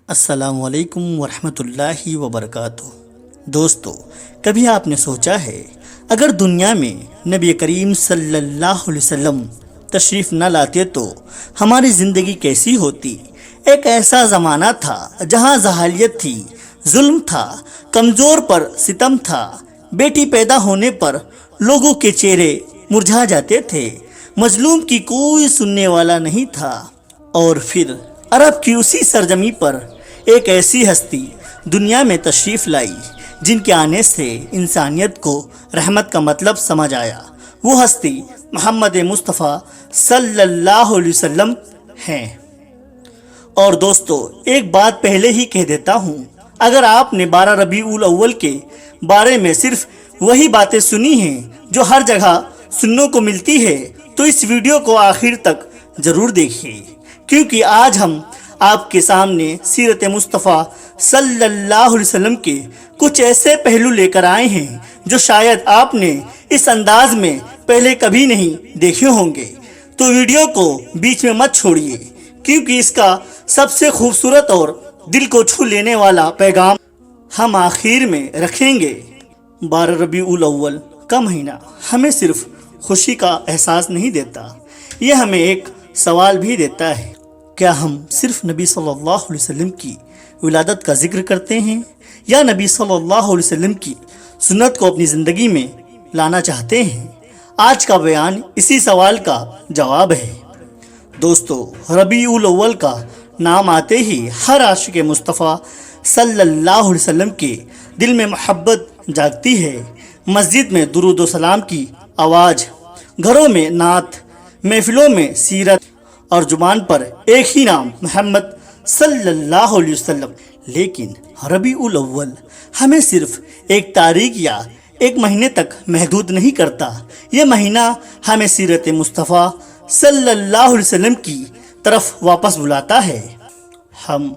السلام علیکم ورحمۃ اللہ وبرکاتہ۔ دوستو، کبھی آپ نے سوچا ہے اگر دنیا میں نبی کریم صلی اللہ علیہ وسلم تشریف نہ لاتے تو ہماری زندگی کیسی ہوتی؟ ایک ایسا زمانہ تھا جہاں جاہلیت تھی، ظلم تھا، کمزور پر ستم تھا، بیٹی پیدا ہونے پر لوگوں کے چہرے مرجھا جاتے تھے، مظلوم کی کوئی سننے والا نہیں تھا۔ اور پھر عرب کی اسی سرزمین پر ایک ایسی ہستی دنیا میں تشریف لائی جن کے آنے سے انسانیت کو رحمت کا مطلب سمجھ آیا۔ وہ ہستی محمد مصطفیٰ صلی اللہ علیہ وسلم ہیں۔ اور دوستو، ایک بات پہلے ہی کہہ دیتا ہوں، اگر آپ نے 12 ربیع الاول کے بارے میں صرف وہی باتیں سنی ہیں جو ہر جگہ سننے کو ملتی ہے تو اس ویڈیو کو آخر تک ضرور دیکھیے، کیونکہ آج ہم آپ کے سامنے سیرت مصطفیٰ صلی اللہ علیہ وسلم کے کچھ ایسے پہلو لے کر آئے ہیں جو شاید آپ نے اس انداز میں پہلے کبھی نہیں دیکھے ہوں گے۔ تو ویڈیو کو بیچ میں مت چھوڑیے، کیونکہ اس کا سب سے خوبصورت اور دل کو چھو لینے والا پیغام ہم آخر میں رکھیں گے۔ 12 ربیع الاول کا مہینہ ہمیں صرف خوشی کا احساس نہیں دیتا، یہ ہمیں ایک سوال بھی دیتا ہے، کیا ہم صرف نبی صلی اللہ علیہ وسلم کی ولادت کا ذکر کرتے ہیں یا نبی صلی اللہ علیہ وسلم کی سنت کو اپنی زندگی میں لانا چاہتے ہیں؟ آج کا بیان اسی سوال کا جواب ہے۔ دوستو، ربیع الاول کا نام آتے ہی ہر عاشق مصطفیٰ صلی اللہ علیہ وسلم کے دل میں محبت جاگتی ہے۔ مسجد میں درود و سلام کی آواز، گھروں میں نعت، محفلوں میں سیرت اور زبان پر ایک ہی نام محمد صلی اللہ علیہ وسلم۔ لیکن ربیع الاول ہمیں صرف ایک تاریخ یا ایک مہینے تک محدود نہیں کرتا، یہ مہینہ ہمیں سیرت مصطفیٰ صلی اللہ علیہ وسلم کی طرف واپس بلاتا ہے۔ ہم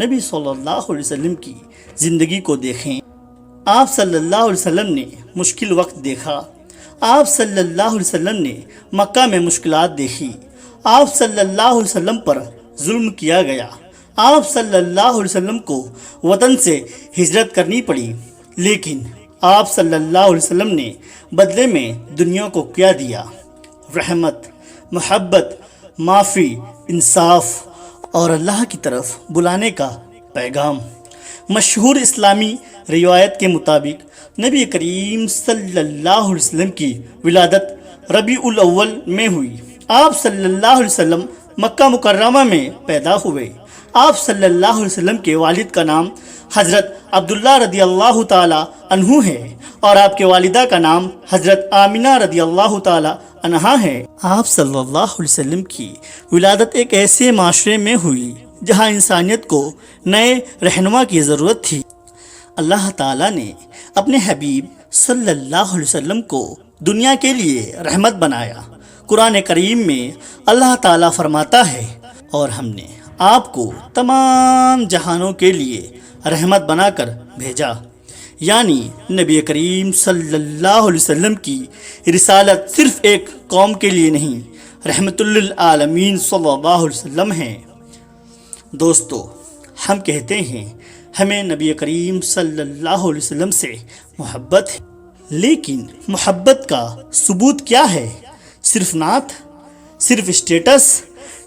نبی صلی اللہ علیہ وسلم کی زندگی کو دیکھیں۔ آپ صلی اللہ علیہ وسلم نے مشکل وقت دیکھا، آپ صلی اللہ علیہ وسلم نے مکہ میں مشکلات دیکھی، آپ صلی اللہ علیہ وسلم پر ظلم کیا گیا، آپ صلی اللہ علیہ وسلم کو وطن سے ہجرت کرنی پڑی، لیکن آپ صلی اللہ علیہ وسلم نے بدلے میں دنیا کو کیا دیا؟ رحمت، محبت، معافی، انصاف اور اللہ کی طرف بلانے کا پیغام۔ مشہور اسلامی روایت کے مطابق نبی کریم صلی اللہ علیہ وسلم کی ولادت ربیع الاول میں ہوئی۔ آپ صلی اللہ علیہ وسلم مکہ مکرمہ میں پیدا ہوئے۔ آپ صلی اللہ علیہ وسلم کے والد کا نام حضرت عبداللہ رضی اللہ تعالی عنہ ہے اور آپ کے والدہ کا نام حضرت آمنہ رضی اللہ تعالی عنہا ہے۔ آپ صلی اللہ علیہ وسلم کی ولادت ایک ایسے معاشرے میں ہوئی جہاں انسانیت کو نئے رہنما کی ضرورت تھی۔ اللہ تعالیٰ نے اپنے حبیب صلی اللہ علیہ وسلم کو دنیا کے لیے رحمت بنایا۔ قرآن کریم میں اللہ تعالیٰ فرماتا ہے، اور ہم نے آپ کو تمام جہانوں کے لیے رحمت بنا کر بھیجا، یعنی نبی کریم صلی اللہ علیہ وسلم کی رسالت صرف ایک قوم کے لیے نہیں، رحمت للعالمین صلی اللہ علیہ وسلم ہے۔ دوستو، ہم کہتے ہیں ہمیں نبی کریم صلی اللہ علیہ وسلم سے محبت ہے، لیکن محبت کا ثبوت کیا ہے؟ صرف نعت، صرف اسٹیٹس،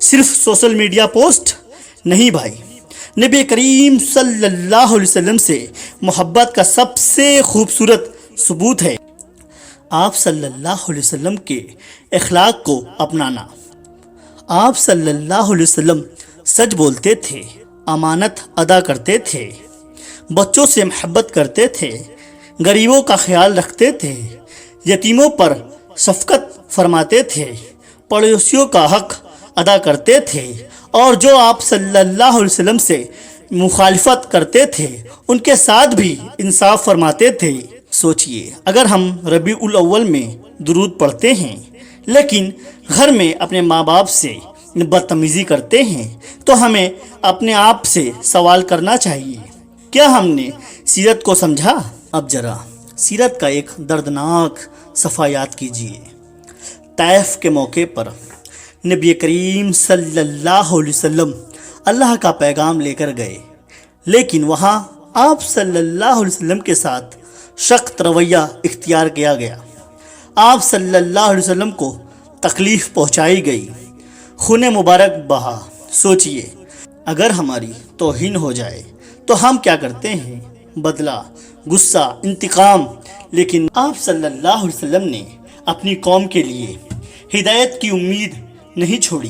صرف سوشل میڈیا پوسٹ؟ نہیں بھائی، نبی کریم صلی اللہ علیہ وسلم سے محبت کا سب سے خوبصورت ثبوت ہے آپ صلی اللہ علیہ وسلم کے اخلاق کو اپنانا۔ آپ صلی اللہ علیہ وسلم سچ بولتے تھے، امانت ادا کرتے تھے، بچوں سے محبت کرتے تھے، غریبوں کا خیال رکھتے تھے، یتیموں پر شفقت فرماتے تھے، پڑوسیوں کا حق ادا کرتے تھے، اور جو آپ صلی اللہ علیہ وسلم سے مخالفت کرتے تھے ان کے ساتھ بھی انصاف فرماتے تھے۔ سوچئے، اگر ہم ربیع الاول میں درود پڑھتے ہیں لیکن گھر میں اپنے ماں باپ سے بدتمیزی کرتے ہیں تو ہمیں اپنے آپ سے سوال کرنا چاہیے، کیا ہم نے سیرت کو سمجھا؟ اب ذرا سیرت کا ایک دردناک صفحہ یاد کیجیے۔ طائف کے موقع پر نبی کریم صلی اللہ علیہ وسلم اللہ کا پیغام لے کر گئے، لیکن وہاں آپ صلی اللہ علیہ وسلم کے ساتھ سخت رویہ اختیار کیا گیا۔ آپ صلی اللہ علیہ وسلم کو تکلیف پہنچائی گئی، خون مبارک بہا۔ سوچئے اگر ہماری توہین ہو جائے تو ہم کیا کرتے ہیں؟ بدلہ، غصہ، انتقام۔ لیکن آپ صلی اللہ علیہ وسلم نے اپنی قوم کے لیے ہدایت کی امید نہیں چھوڑی۔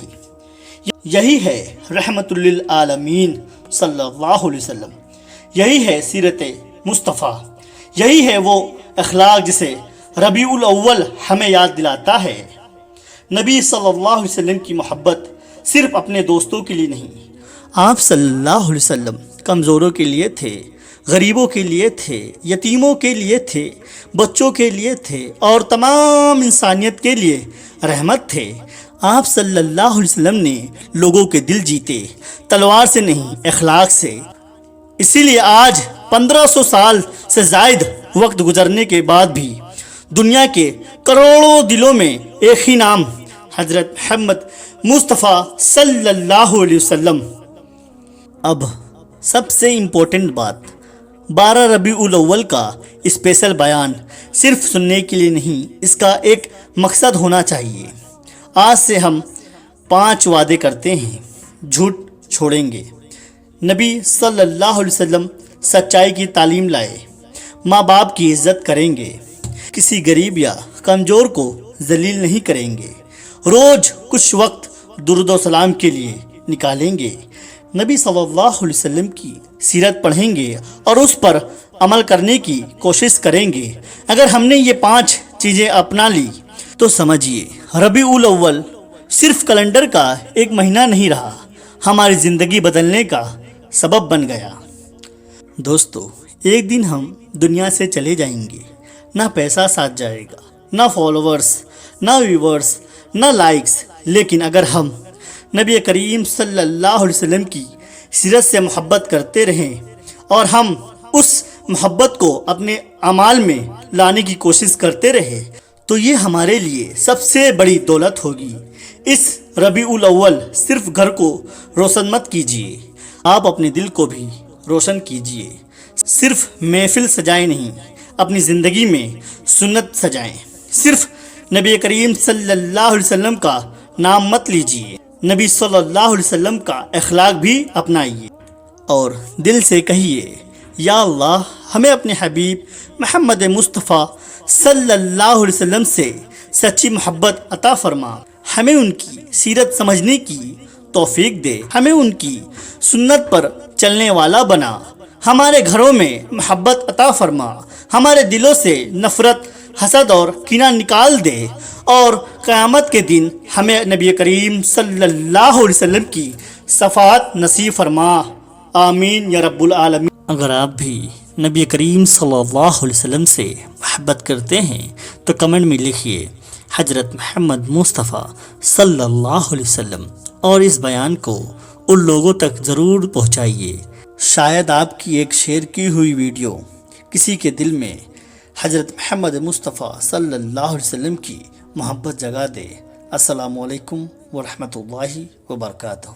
یہی ہے رحمت للعالمین صلی اللہ علیہ وسلم، یہی ہے سیرت مصطفیٰ، یہی ہے وہ اخلاق جسے ربیع الاول ہمیں یاد دلاتا ہے۔ نبی صلی اللہ علیہ وسلم کی محبت صرف اپنے دوستوں کے لیے نہیں، آپ صلی اللہ علیہ وسلم کمزوروں کے لیے تھے، غریبوں کے لیے تھے، یتیموں کے لیے تھے، بچوں کے لیے تھے، اور تمام انسانیت کے لیے رحمت تھے۔ آپ صلی اللہ علیہ وسلم نے لوگوں کے دل جیتے، تلوار سے نہیں، اخلاق سے۔ اسی لیے آج 1500 سال سے زائد وقت گزرنے کے بعد بھی دنیا کے کروڑوں دلوں میں ایک ہی نام، حضرت محمد مصطفیٰ صلی اللہ علیہ وسلم۔ اب سب سے امپورٹنٹ بات، 12 ربیع الاول کا اسپیشل بیان صرف سننے کے لیے نہیں، اس کا ایک مقصد ہونا چاہیے۔ آج سے ہم 5 وعدے کرتے ہیں، جھوٹ چھوڑیں گے، نبی صلی اللہ علیہ وسلم سچائی کی تعلیم لائے، ماں باپ کی عزت کریں گے، کسی غریب یا کمزور کو ذلیل نہیں کریں گے، روز کچھ وقت درود و سلام کے لیے نکالیں گے، نبی صلی اللہ علیہ وسلم کی سیرت پڑھیں گے اور اس پر عمل کرنے کی کوشش کریں گے۔ اگر ہم نے یہ 5 چیزیں اپنا لی تو سمجھیے ربیع الاول صرف کیلنڈر کا ایک مہینہ نہیں رہا، ہماری زندگی بدلنے کا سبب بن گیا۔ دوستو، ایک دن ہم دنیا سے چلے جائیں گے، نہ پیسہ ساتھ جائے گا، نہ فالوورز، نہ ویورز، نہ لائکس، لیکن اگر ہم نبی کریم صلی اللہ علیہ وسلم کی سیرت سے محبت کرتے رہیں اور ہم اس محبت کو اپنے اعمال میں لانے کی کوشش کرتے رہے تو یہ ہمارے لیے سب سے بڑی دولت ہوگی۔ اس ربیع الاول صرف گھر کو روشن مت کیجیے، آپ اپنے دل کو بھی روشن کیجیے۔ صرف محفل سجائیں نہیں، اپنی زندگی میں سنت سجائیں۔ صرف نبی کریم صلی اللہ علیہ وسلم کا نام مت لیجیے، نبی صلی اللہ علیہ وسلم کا اخلاق بھی اپنائیے اور دل سے کہیے، یا اللہ ہمیں اپنے حبیب محمد مصطفیٰ صلی اللہ علیہ وسلم سے سچی محبت عطا فرما، ہمیں ان کی سیرت سمجھنے کی توفیق دے، ہمیں ان کی سنت پر چلنے والا بنا، ہمارے گھروں میں محبت عطا فرما، ہمارے دلوں سے نفرت، حسد اور کینہ نکال دے، اور قیامت کے دن ہمیں نبی کریم صلی اللہ علیہ وسلم کی شفاعت نصیب فرما، آمین یا رب العالمین۔ اگر آپ بھی نبی کریم صلی اللہ علیہ وسلم سے محبت کرتے ہیں تو کمنٹ میں لکھیے حضرت محمد مصطفیٰ صلی اللہ علیہ وسلم، اور اس بیان کو ان لوگوں تک ضرور پہنچائیے، شاید آپ کی ایک شیئر کی ہوئی ویڈیو کسی کے دل میں حضرت محمد مصطفیٰ صلی اللہ علیہ وسلم کی محبت جگا دے۔ السلام علیکم ورحمۃ اللہ وبرکاتہ۔